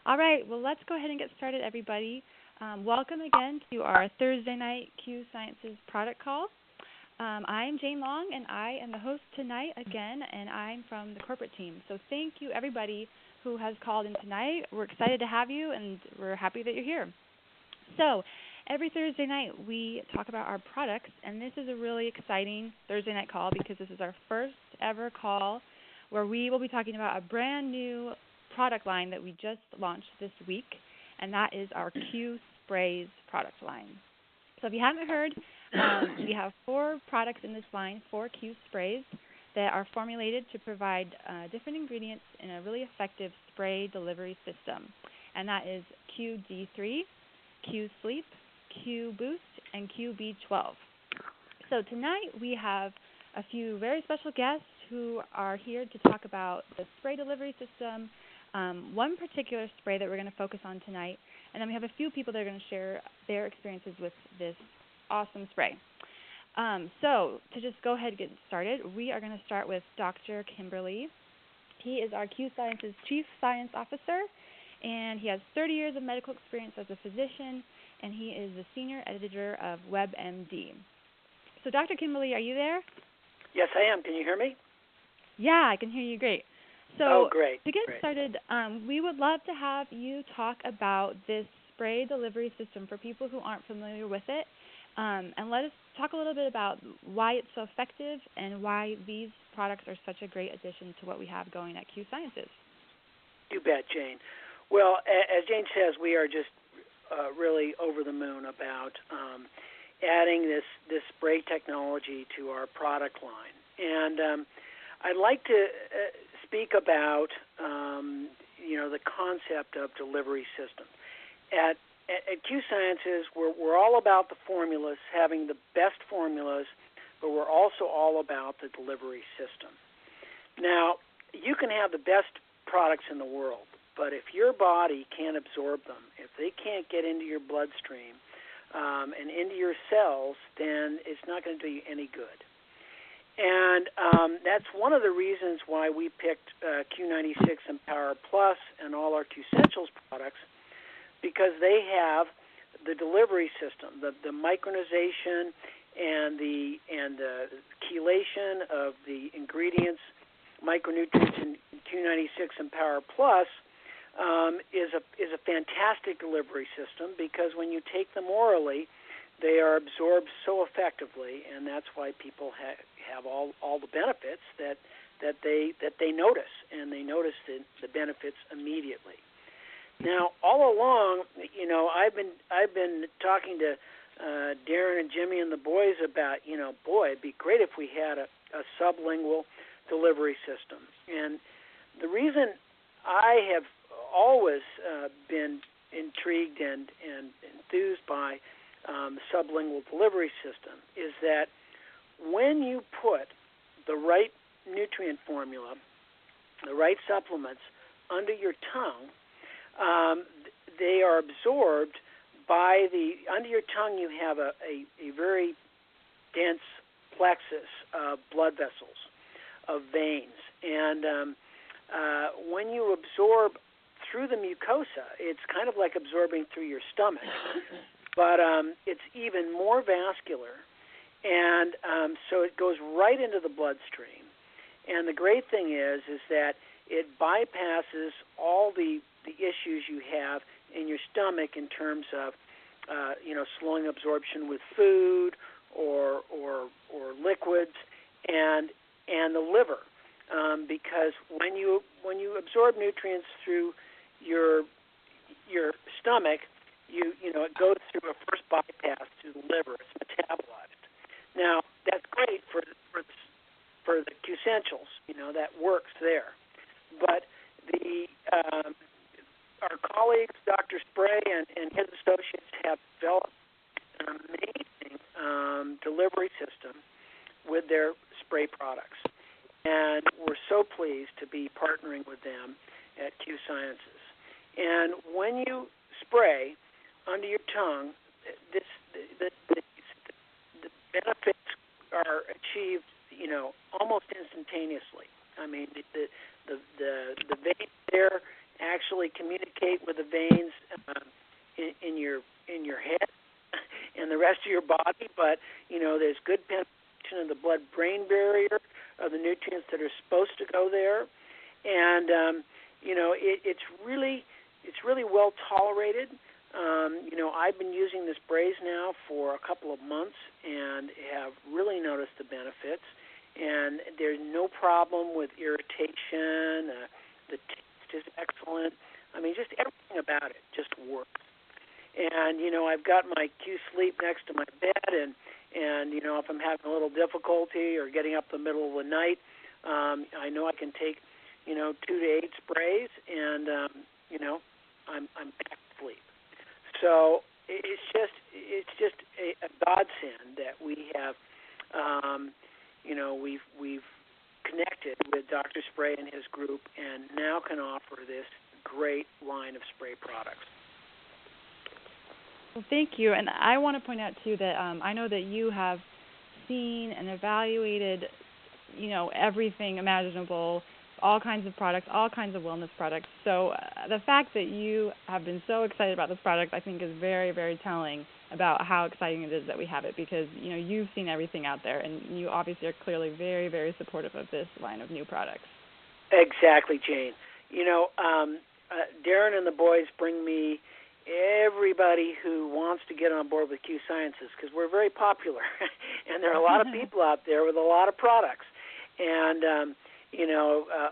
All right, well, let's go ahead and get started, everybody. Welcome again to our Thursday night Q Sciences product call. I'm Jane Long, and I am the host tonight again, and I'm from the corporate team. So thank you, everybody who has called in tonight. We're excited to have you, and we're happy that you're here. So every Thursday night, we talk about our products, and this is a really exciting Thursday night call because this is our first ever call where we will be talking about a brand new product line that we just launched this week, and that is our Q Sprays product line. So if you haven't heard, we have 4 products in this line, 4 Q Sprays that are formulated to provide different ingredients in a really effective spray delivery system, and that is QD3, Q Sleep, Q Boost, and QB12. So tonight we have a few very special guests who are here to talk about the spray delivery system, one particular spray that we're going to focus on tonight, and then we have a few people that are going to share their experiences with this awesome spray. So to just go ahead and get started, we are going to start with Dr. Kimberley. He is our Q Sciences Chief Science Officer, and he has 30 years of medical experience as a physician, and he is the Senior Editor of WebMD. So Dr. Kimberley, are you there? Yes, I am. Can you hear me? Yeah, I can hear you great. So great. To get started, we would love to have you talk about this spray delivery system for people who aren't familiar with it, and let us talk a little bit about why it's so effective and why these products are such a great addition to what we have going at Q Sciences. You bet, Jane. Well, as Jane says, we are just really over the moon about adding this spray technology to our product line. And I'd like to speak about the concept of delivery system. At Q Sciences, we're all about the formulas, having the best formulas, but we're also all about the delivery system. Now, you can have the best products in the world, but if your body can't absorb them, if they can't get into your bloodstream and into your cells, then it's not going to do you any good. And that's one of the reasons why we picked Q96 and Power Plus and all our Q Essentials products, because they have the delivery system, the micronization and the chelation of the ingredients, micronutrients in Q96 and Power Plus is a fantastic delivery system, because when you take them orally, they are absorbed so effectively, and that's why people have all the benefits that they notice, and they notice the benefits immediately. Now, all along, I've been talking to Darren and Jimmy and the boys about, it'd be great if we had a sublingual delivery system. And the reason I have always been intrigued and enthused by the sublingual delivery system is that when you put the right nutrient formula, the right supplements under your tongue, they are absorbed by under your tongue you have a very dense plexus of blood vessels, of veins. And when you absorb through the mucosa, it's kind of like absorbing through your stomach, but it's even more vascular, and so it goes right into the bloodstream. And the great thing is that it bypasses all the issues you have in your stomach in terms of slowing absorption with food or liquids and the liver, because when you absorb nutrients through your stomach, it goes through a first bypass to the liver. It's metabolized. Now, that's great for the Q Essentials. That works there. But our colleagues, Dr. Spray and his associates, have developed an amazing delivery system with their spray products. And we're so pleased to be partnering with them at Q Sciences. And when you spray under your tongue, the benefits are achieved, almost instantaneously. I mean, the veins there actually actually communicate with the veins in your head and the rest of your body, but there's good penetration of the blood-brain barrier of the nutrients that are supposed to go there, and it's really well tolerated. I've been using the sprays now for a couple of months and have really noticed the benefits. And there's no problem with irritation. The taste is excellent. I mean, just everything about it just works. And I've got my Q Sleep next to my bed, and if I'm having a little difficulty or getting up in the middle of the night, I know I can take 2 to 8 sprays, and I'm back to sleep. So it's just a godsend that we have. We've connected with Dr. Spray and his group, and now can offer this great line of spray products. Well, thank you. And I want to point out, too, that I know that you have seen and evaluated, everything imaginable, all kinds of products, all kinds of wellness products. So the fact that you have been so excited about this product, I think, is very, very telling about how exciting it is that we have it, because, you've seen everything out there, and you obviously are clearly very, very supportive of this line of new products. Exactly, Jane. Darren and the boys bring me everybody who wants to get on board with Q Sciences, because we're very popular, and there are a lot of people out there with a lot of products. And,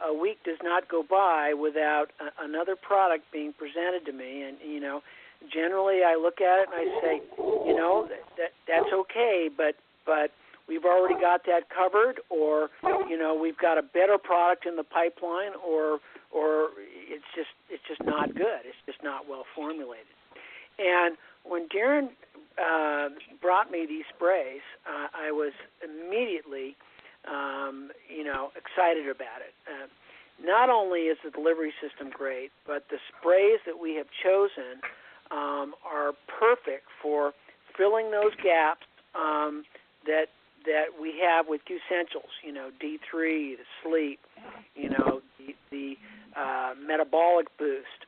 a week does not go by without another product being presented to me. And, generally I look at it and I say, that's okay, but we've already got that covered, or, we've got a better product in the pipeline, or it's just not good. It's just not well formulated. And when Darren brought me these sprays, I was immediately excited about it. Not only is the delivery system great, but the sprays that we have chosen are perfect for filling those gaps that we have with Q Essentials. D3, the sleep, the metabolic boost.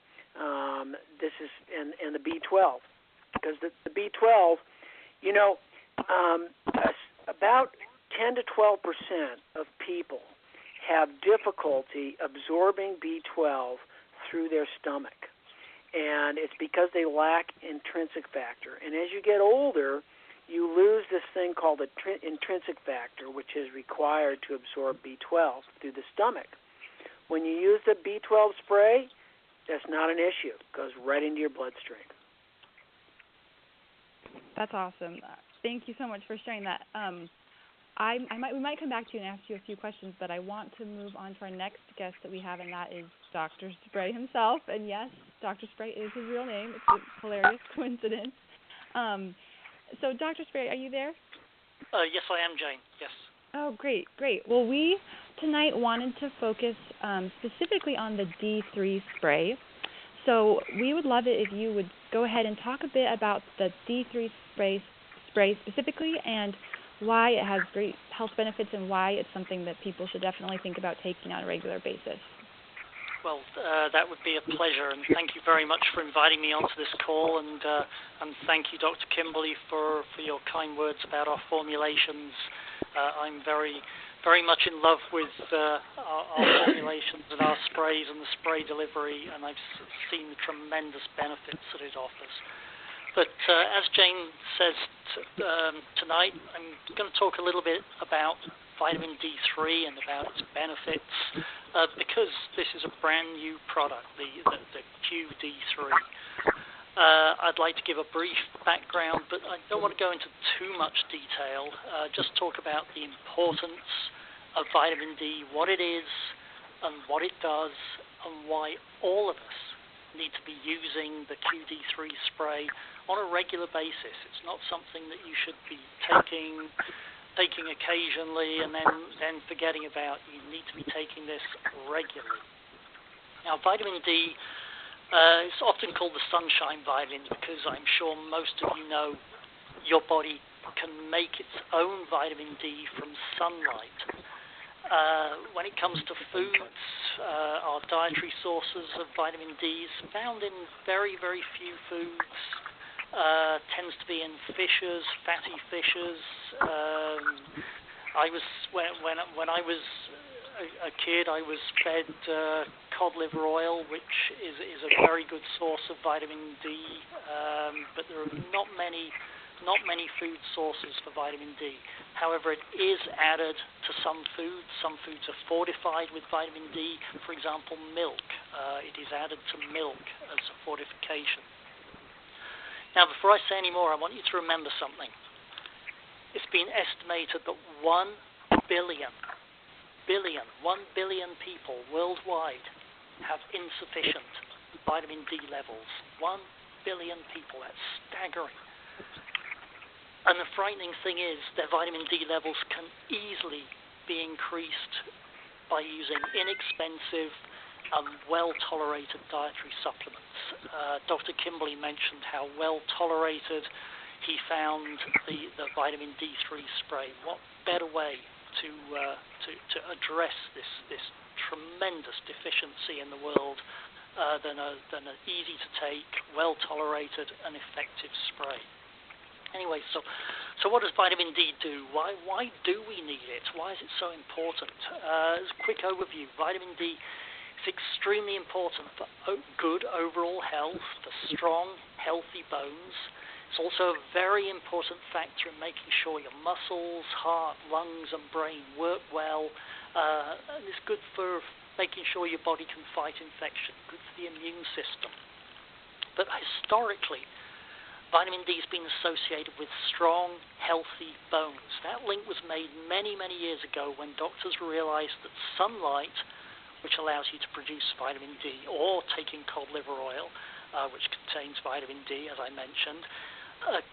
This is and the B12, because the B12, about 10 to 12% of people have difficulty absorbing B12 through their stomach, and it's because they lack intrinsic factor. And as you get older, you lose this thing called intrinsic factor, which is required to absorb B12 through the stomach. When you use the B12 spray, that's not an issue. It goes right into your bloodstream. That's awesome. Thank you so much for sharing that. We might come back to you and ask you a few questions, but I want to move on to our next guest that we have, and that is Dr. Spray himself. And yes, Dr. Spray is his real name. It's a hilarious coincidence. So, Dr. Spray, are you there? Yes, I am, Jane. Yes. Oh, great. Well, we tonight wanted to focus specifically on the D3 spray. So we would love it if you would go ahead and talk a bit about the D3 spray specifically, and why it has great health benefits, and why it's something that people should definitely think about taking on a regular basis. Well, that would be a pleasure, and thank you very much for inviting me onto this call, and thank you, Dr. Kimberley, for your kind words about our formulations. I'm very, very much in love with our formulations and our sprays and the spray delivery, and I've seen the tremendous benefits that it offers. But as Jane says tonight, I'm going to talk a little bit about vitamin D3 and about its benefits, because this is a brand new product, the QD3. I'd like to give a brief background, but I don't want to go into too much detail. Just talk about the importance of vitamin D, what it is and what it does, and why all of us need to be using the QD3 spray on a regular basis. It's not something that you should be taking occasionally and then forgetting about. You need to be taking this regularly. Now, vitamin D is often called the sunshine vitamin, because I'm sure most of you know your body can make its own vitamin D from sunlight. When it comes to foods, our dietary sources of vitamin D is found in very, very few foods. Tends to be in fishes, fatty fishes. When I was a kid, I was fed cod liver oil, which is a very good source of vitamin D. But there are not many food sources for vitamin D. However, it is added to some foods. Some foods are fortified with vitamin D. For example, milk. It is added to milk as a fortification. Now, before I say any more, I want you to remember something. It's been estimated that 1 billion people worldwide have insufficient vitamin D levels. 1 billion people. That's staggering. And the frightening thing is their vitamin D levels can easily be increased by using inexpensive and well-tolerated dietary supplements. Dr. Kimberley mentioned how well-tolerated he found the vitamin D3 spray. What better way to address this tremendous deficiency in the world than an easy-to-take, well-tolerated, and effective spray? Anyway, so what does vitamin D do? Why do we need it? Why is it so important? As a quick overview, vitamin D is extremely important for good overall health, for strong, healthy bones. It's also a very important factor in making sure your muscles, heart, lungs, and brain work well. And it's good for making sure your body can fight infection, good for the immune system. But historically, vitamin D has been associated with strong, healthy bones. That link was made many, many years ago when doctors realized that sunlight, which allows you to produce vitamin D, or taking cod liver oil, which contains vitamin D, as I mentioned,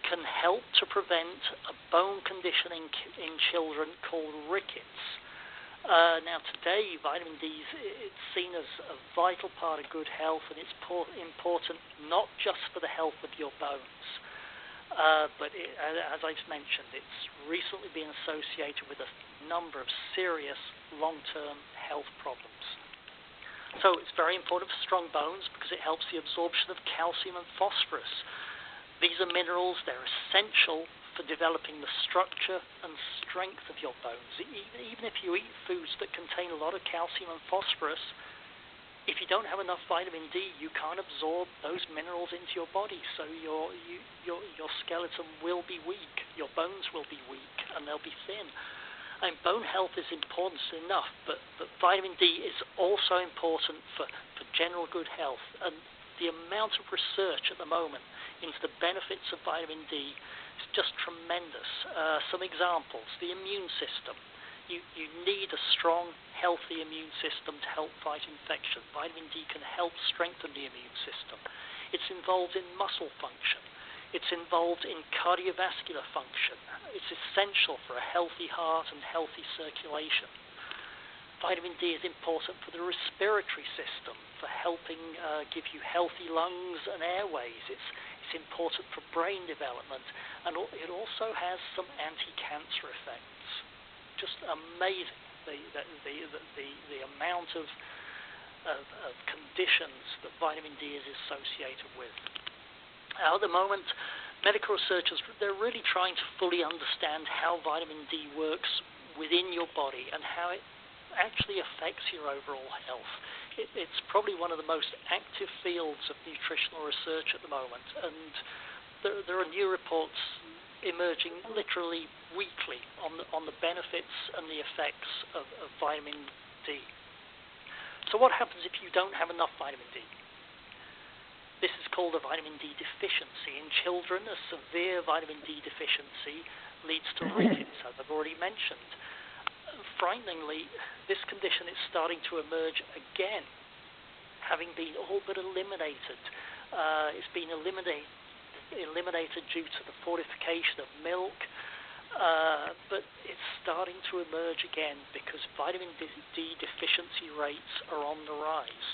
can help to prevent a bone condition in children called rickets. Now today, vitamin D is seen as a vital part of good health, and it's important not just for the health of your bones, but as I've mentioned, it's recently been associated with a number of serious long-term health problems. So it's very important for strong bones because it helps the absorption of calcium and phosphorus. These are minerals, they're essential for developing the structure and strength of your bones. Even if you eat foods that contain a lot of calcium and phosphorus, if you don't have enough vitamin D, you can't absorb those minerals into your body, so your skeleton will be weak, your bones will be weak, and they'll be thin. And bone health is important enough, but vitamin D is also important for general good health. And the amount of research at the moment into the benefits of vitamin D is just tremendous. Some examples: the immune system. You need a strong, healthy immune system to help fight infection. Vitamin D can help strengthen the immune system. It's involved in muscle function. It's involved in cardiovascular function. It's essential for a healthy heart and healthy circulation. Vitamin D is important for the respiratory system, for helping give you healthy lungs and airways. It's important for brain development, and it also has some anti-cancer effects. Just amazing the amount of conditions that vitamin D is associated with. At the moment, medical researchers, they're really trying to fully understand how vitamin D works within your body and how it actually affects your overall health. It's probably one of the most active fields of nutritional research at the moment, and there are new reports emerging literally weekly on the benefits and the effects of vitamin D. So what happens if you don't have enough vitamin D? This is called a vitamin D deficiency. In children, a severe vitamin D deficiency leads to rickets, as I've already mentioned. Frighteningly, this condition is starting to emerge again, having been all but eliminated. It's been eliminated due to the fortification of milk, but it's starting to emerge again because vitamin D deficiency rates are on the rise.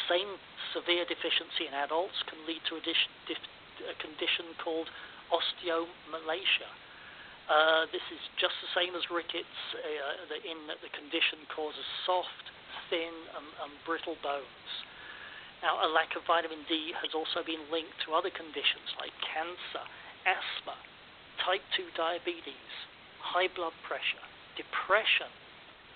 Same severe deficiency in adults can lead to a condition called osteomalacia. This is just the same as rickets in that the condition causes soft, thin, and brittle bones. Now, a lack of vitamin D has also been linked to other conditions like cancer, asthma, type 2 diabetes, high blood pressure, depression,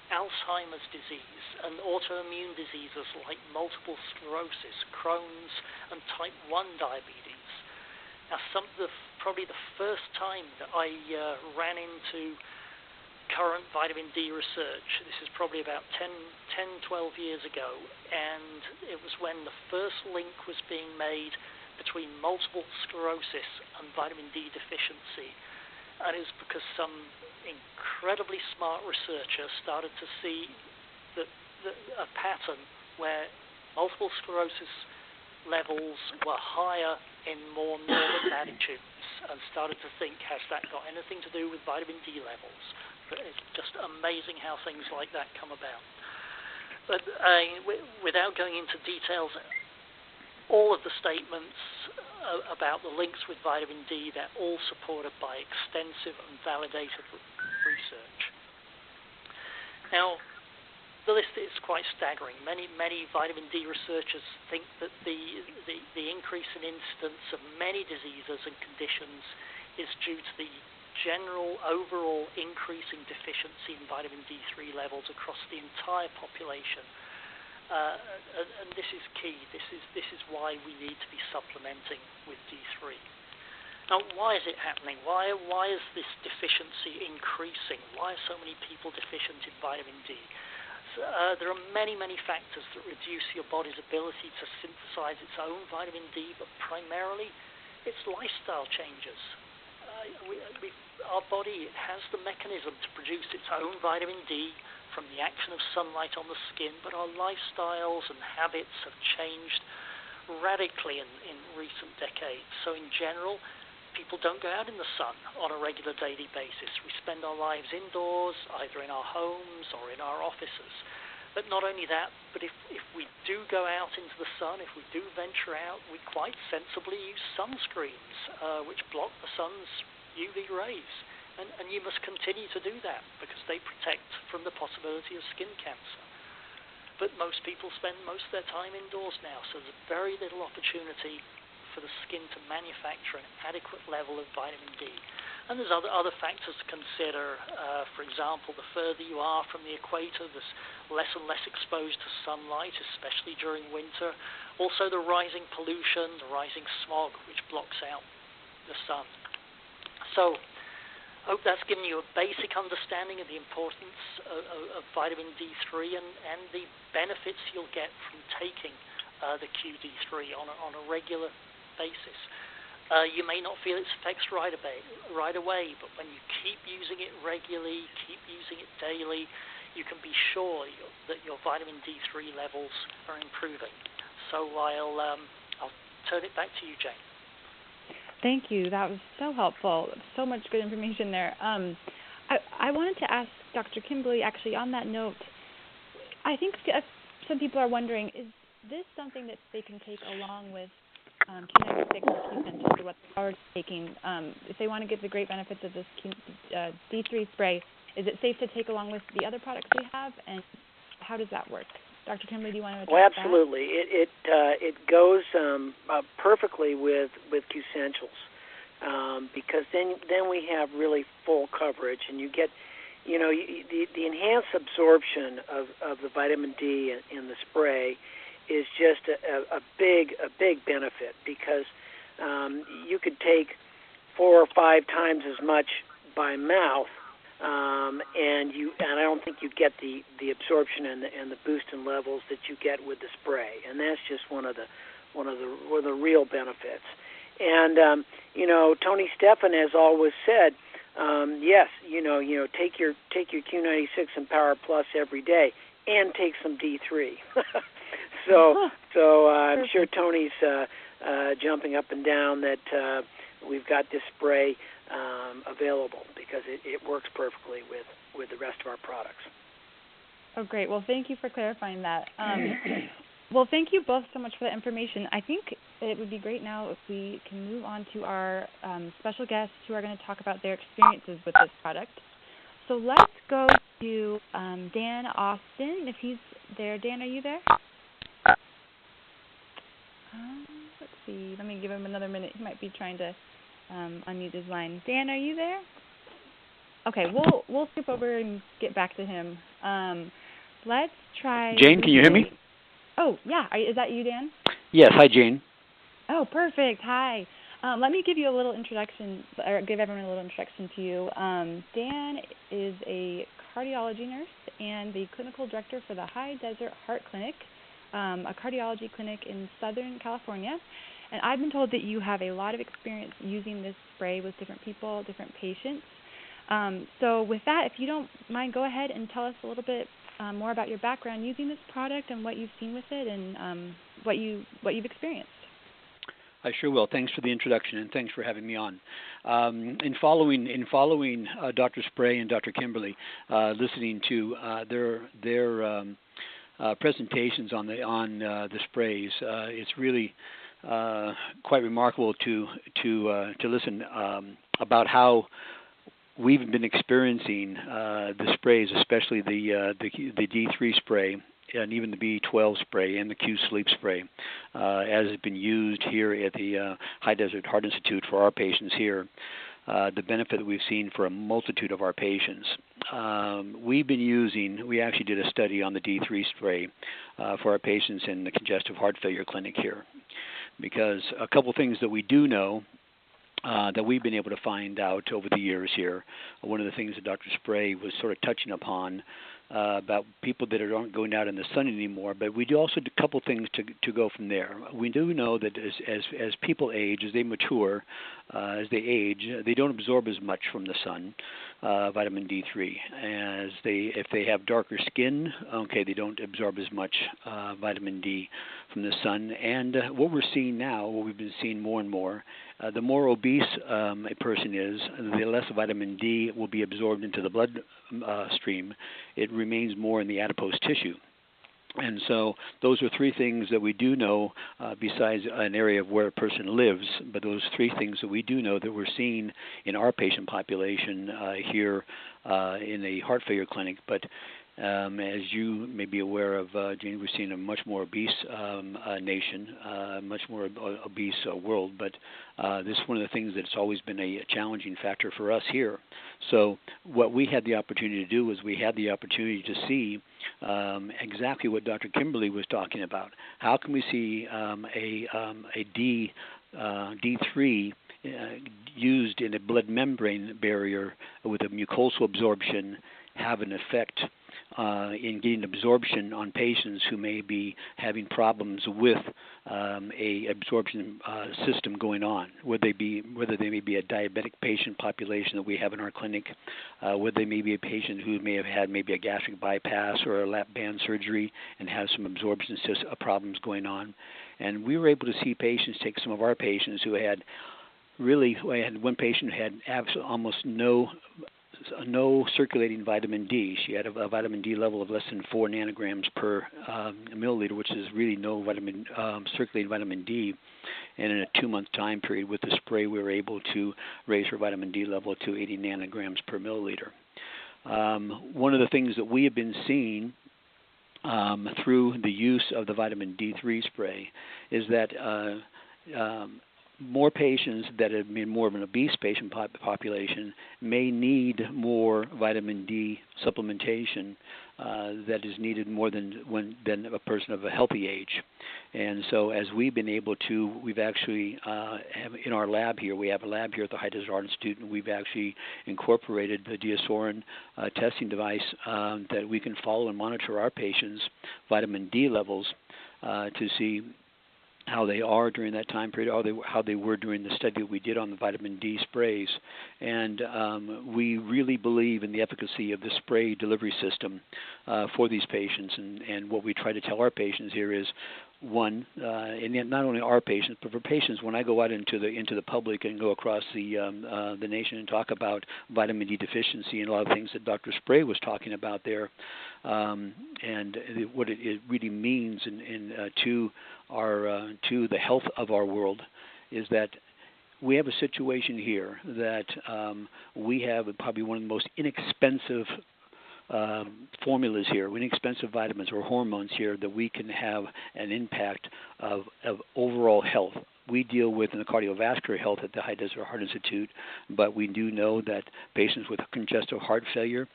Alzheimer's disease, and autoimmune diseases like multiple sclerosis, Crohn's, and type 1 diabetes. Now, probably the first time that I ran into current vitamin D research, this is probably about 12 years ago, and it was when the first link was being made between multiple sclerosis and vitamin D deficiency. And it was because some incredibly smart researcher started to see a pattern where multiple sclerosis levels were higher in more northern latitudes, and started to think, has that got anything to do with vitamin D levels? But it's just amazing how things like that come about. But without going into details, all of the statements about the links with vitamin D, they're all supported by extensive and validated research. Now, the list is quite staggering. Many vitamin D researchers think that the increase in incidence of many diseases and conditions is due to the general overall increasing deficiency in vitamin D3 levels across the entire population. And this is key. This is why we need to be supplementing with D3. Now, why is it happening? Why is this deficiency increasing? Why are so many people deficient in vitamin D? There are many factors that reduce your body's ability to synthesize its own vitamin D, but primarily it's lifestyle changes. Our body has the mechanism to produce its own vitamin D from the action of sunlight on the skin, but our lifestyles and habits have changed radically in recent decades. So in general, people don't go out in the sun on a regular daily basis. We spend our lives indoors, either in our homes or in our offices. But not only that, but if we do go out into the sun, if we do venture out, we quite sensibly use sunscreens, which block the sun's UV rays. And you must continue to do that because they protect from the possibility of skin cancer. But most people spend most of their time indoors now, so there's very little opportunity for the skin to manufacture an adequate level of vitamin D. And there's other factors to consider. For example, the further you are from the equator, there's less and less exposed to sunlight, especially during winter. Also the rising pollution, the rising smog, which blocks out the sun. So I hope that's given you a basic understanding of the importance of vitamin D3 and the benefits you'll get from taking the QD3 on a regular basis. You may not feel its effects right away, but when you keep using it regularly, keep using it daily, you can be sure that your vitamin D3 levels are improving. So I'll turn it back to you, Jane. Thank you. That was so helpful. So much good information there. I wanted to ask Dr. Kimberley, actually, on that note, I think some people are wondering, is this something that they can take along with Q96 or Q10 or what they're already taking? If they want to get the great benefits of this D3 spray, is it safe to take along with the other products we have, and how does that work? Dr. Kimberley, do you want to address Well, absolutely. It goes perfectly with Q-Essentials because then we have really full coverage, and you get, the enhanced absorption of the vitamin D in the spray is just a big benefit because you could take 4 or 5 times as much by mouth. And I don't think you get the absorption and the boost in levels that you get with the spray, and that's just one of the real benefits. And Tony Stephan has always said, yes, take your Q96 and Power Plus every day, and take some D3. So I'm sure Tony's jumping up and down that we've got this spray available because it works perfectly with the rest of our products. Oh, great. Well, thank you for clarifying that. Well, thank you both so much for that information. I think it would be great now if we can move on to our special guests who are going to talk about their experiences with this product. So let's go to Dan Austin, if he's there. Dan, are you there? Let's see. Let me give him another minute. He might be trying to unmute his line. Dan, are you there? Okay, we'll skip over and get back to him. Let's try. Jane, can you hear me? Oh, yeah. Is that you, Dan? Yes. Hi, Jane. Oh, perfect. Hi. Let me give you a little introduction, or give everyone a little introduction to you. Dan is a cardiology nurse and the clinical director for the High Desert Heart Clinic, a cardiology clinic in Southern California. And I've been told that you have a lot of experience using this spray with different people, different patients. So with that, if you don't mind, go ahead and tell us a little bit more about your background using this product and what you've seen with it and what you've experienced. I sure will. Thanks for the introduction, and thanks for having me on. In following Dr. Spray and Dr. Kimberley, listening to their presentations on the sprays, it's really quite remarkable to listen about how we've been experiencing the sprays, especially the D3 spray, and even the B12 spray and the Q Sleep spray, as it's been used here at the High Desert Heart Institute for our patients here. The benefit that we've seen for a multitude of our patients. We actually did a study on the D3 spray for our patients in the congestive heart failure clinic here, because a couple things that we do know that we've been able to find out over the years here. One of the things that Dr. Spray was sort of touching upon about people that aren't going out in the sun anymore, but we do also do a couple things to go from there. We do know that as people age, as they mature, as they age, they don't absorb as much from the sun, vitamin D3. If they have darker skin, okay, they don't absorb as much vitamin D from the sun. And what we're seeing now, what we've been seeing more and more, the more obese a person is, the less vitamin D will be absorbed into the blood stream. It remains more in the adipose tissue. And so those are three things that we do know, besides an area of where a person lives, but those three things that we do know that we're seeing in our patient population here in a heart failure clinic. But as you may be aware of, Jane, we're seeing a much more obese nation, much more obese world, but this is one of the things that's always been a challenging factor for us here. So what we had the opportunity to do was we had the opportunity to see exactly what Dr. Kimberley was talking about. How can we see a D3 used in a blood membrane barrier with a mucosal absorption have an effect in getting absorption on patients who may be having problems with a absorption system going on, whether they may be a diabetic patient population that we have in our clinic, whether they may be a patient who may have had maybe a gastric bypass or a lap band surgery and has some absorption problems going on. And we were able to see patients, take some of our patients who had I had one patient who had almost no circulating vitamin D. She had a vitamin D level of less than 4 nanograms per milliliter, which is really no circulating vitamin D. And in a 2-month time period with the spray, we were able to raise her vitamin D level to 80 nanograms per milliliter. One of the things that we have been seeing through the use of the vitamin D3 spray is that more patients that have been more of an obese patient population may need more vitamin D supplementation that is needed more than a person of a healthy age. And so as we've been able to, we've actually have in our lab here, we have a lab here at the High Desert Heart Institute, and we've actually incorporated the Diasorin testing device that we can follow and monitor our patients' vitamin D levels to see how they are during that time period, how they were during the study that we did on the vitamin D sprays. And we really believe in the efficacy of the spray delivery system for these patients. And what we try to tell our patients here is one, and yet not only our patients, but for patients. When I go out into the public and go across the nation and talk about vitamin D deficiency and a lot of things that Dr. Spray was talking about there, and what it really means to the health of our world, is that we have a situation here that we have probably one of the most inexpensive formulas here, inexpensive vitamins or hormones here that we can have an impact of overall health. We deal with in the cardiovascular health at the High Desert Heart Institute, but we do know that patients with congestive heart failure,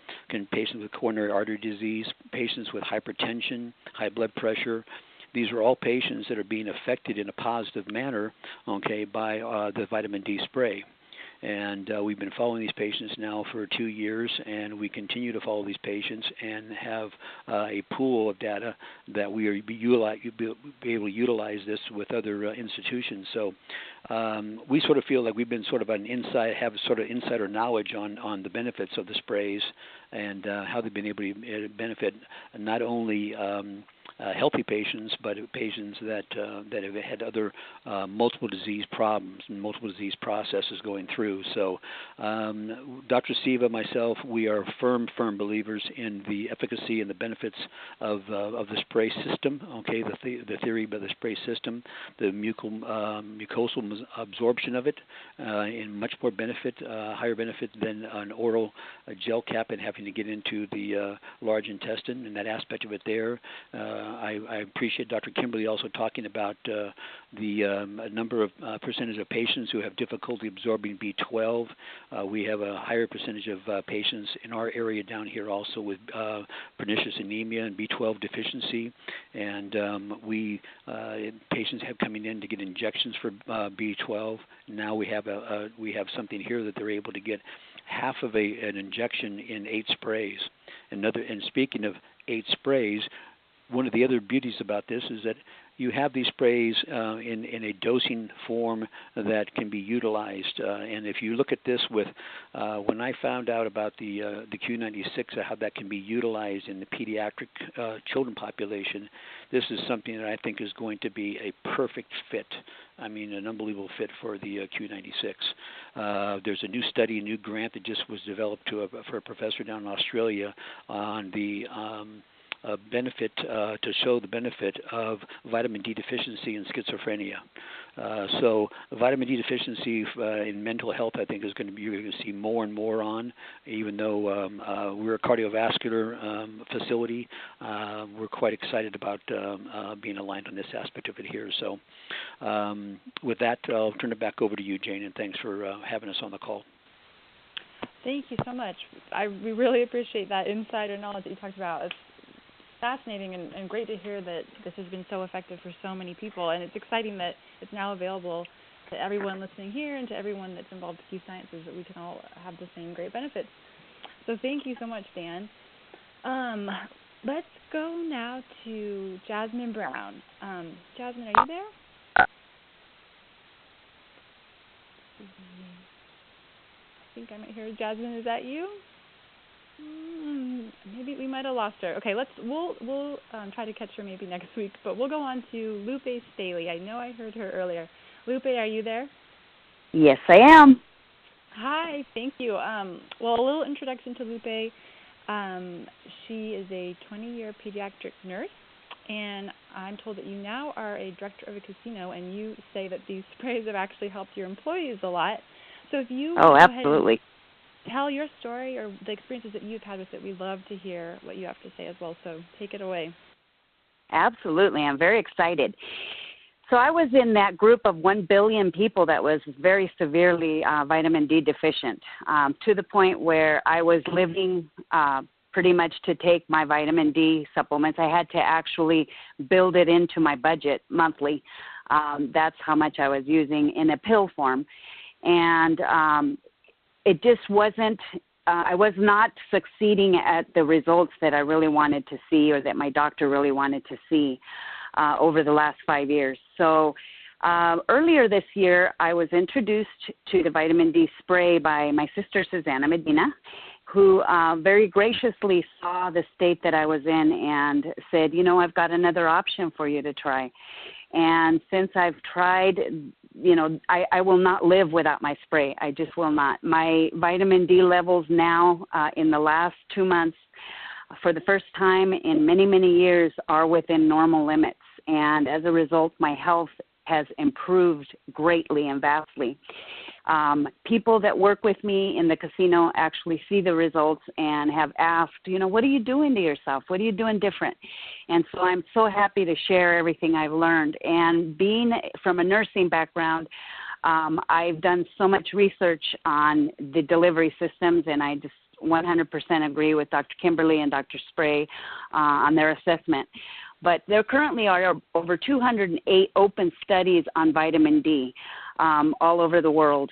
patients with coronary artery disease, patients with hypertension, high blood pressure, these are all patients that are being affected in a positive manner, okay, by the vitamin D spray. And we've been following these patients now for 2 years, and we continue to follow these patients and have a pool of data that we are be able to utilize this with other institutions. So we sort of feel like we've been sort of have sort of insider knowledge on the benefits of the sprays and how they've been able to benefit not only healthy patients, but patients that have had other multiple disease problems and multiple disease processes going through. So Dr. Siva, myself, we are firm believers in the efficacy and the benefits of the spray system, okay, the theory by the spray system, the mucosal absorption of it, in much more benefit, higher benefit than an oral gel cap and having to get into the large intestine, and that aspect of it there. I appreciate Dr. Kimberley also talking about the number of percentage of patients who have difficulty absorbing B12. We have a higher percentage of patients in our area down here also with pernicious anemia and B12 deficiency, and patients have coming in to get injections for B12. Now we have something here that they're able to get half of an injection in 8 sprays. And speaking of 8 sprays, one of the other beauties about this is that you have these sprays in a dosing form that can be utilized. And if you look at this with, when I found out about the Q96, how that can be utilized in the pediatric children population, this is something that I think is going to be a perfect fit. I mean, an unbelievable fit for the Q96. There's a new study, a new grant that just was developed for a professor down in Australia on the benefit to show the benefit of vitamin D deficiency in schizophrenia. So vitamin D deficiency in mental health, I think, you're going to see more and more on. Even though we're a cardiovascular facility, we're quite excited about being aligned on this aspect of it here. So with that, I'll turn it back over to you, Jane, and thanks for having us on the call. Thank you so much. We really appreciate that insider knowledge that you talked about. It's fascinating and great to hear that this has been so effective for so many people, and it's exciting that it's now available to everyone listening here and to everyone that's involved with Q Sciences, that we can all have the same great benefits. So thank you so much, Dan. Let's go now to Jasmine Brown. Jasmine, are you there? I think I might hear Jasmine. Is that you? Maybe we might have lost her. Okay, we'll try to catch her maybe next week, but we'll go on to Lupe Staley. I know I heard her earlier. Lupe, are you there? Yes, I am. Hi, thank you. Well, a little introduction to Lupe. She is a 20-year pediatric nurse, and I'm told that you now are a director of a casino, and you say that these sprays have actually helped your employees a lot. So if you absolutely. Tell your story or the experiences that you've had with it. We'd love to hear what you have to say as well, so take it away. Absolutely. I'm very excited. So I was in that group of 1 billion people that was very severely vitamin D deficient, to the point where I was living pretty much to take my vitamin D supplements. I had to actually build it into my budget monthly. That's how much I was using in a pill form. And it just wasn't, I was not succeeding at the results that I really wanted to see, or that my doctor really wanted to see over the last 5 years. So earlier this year, I was introduced to the vitamin D spray by my sister, Susanna Medina, who very graciously saw the state that I was in and said, I've got another option for you to try. And since I've tried, I will not live without my spray. I just will not. My vitamin D levels now in the last 2 months, for the first time in many, many years, are within normal limits. And as a result, my health has improved greatly and vastly. People that work with me in the casino actually see the results and have asked, what are you doing to yourself? What are you doing different? And so I'm so happy to share everything I've learned. And being from a nursing background, I've done so much research on the delivery systems, and I just 100% agree with Dr. Kimberley and Dr. Spray on their assessment. But there currently are over 208 open studies on vitamin D all over the world,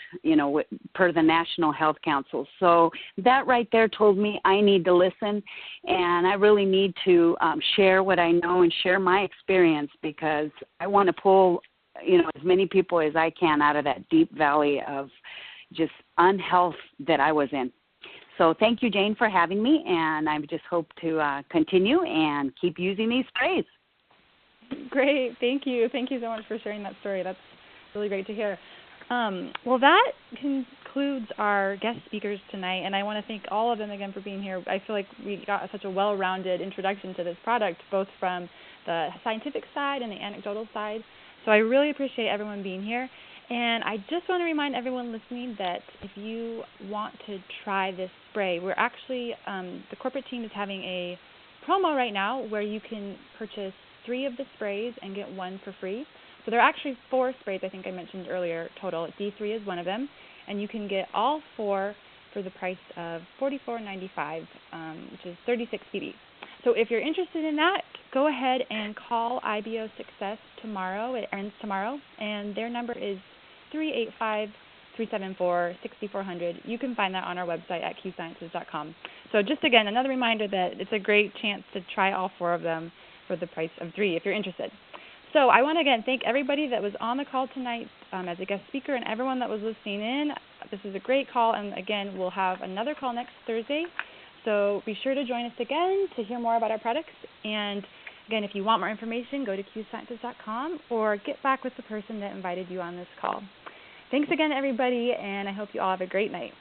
per the National Health Council. So that right there told me I need to listen, and I really need to share what I know and share my experience, because I want to pull, as many people as I can out of that deep valley of just unhealth that I was in. So thank you, Jane, for having me, and I just hope to continue and keep using these sprays. Great. Thank you. Thank you so much for sharing that story. That's really great to hear. Well, that concludes our guest speakers tonight, and I want to thank all of them again for being here. I feel like we got such a well-rounded introduction to this product, both from the scientific side and the anecdotal side. So I really appreciate everyone being here. And I just want to remind everyone listening that if you want to try this spray, we're actually, the corporate team is having a promo right now where you can purchase 3 of the sprays and get 1 for free. So there are actually 4 sprays I think I mentioned earlier total. D3 is one of them, and you can get all 4 for the price of $44.95, which is 36 CB. So if you're interested in that, go ahead and call IBO Success tomorrow. It ends tomorrow, and their number is 385-374-6400. You can find that on our website at qsciences.com. So just again, another reminder that it's a great chance to try all 4 of them for the price of 3 if you're interested. So I want to again thank everybody that was on the call tonight as a guest speaker, and everyone that was listening in. This is a great call, and again, we'll have another call next Thursday. So be sure to join us again to hear more about our products. And again, if you want more information, go to qsciences.com or get back with the person that invited you on this call. Thanks again, everybody, and I hope you all have a great night.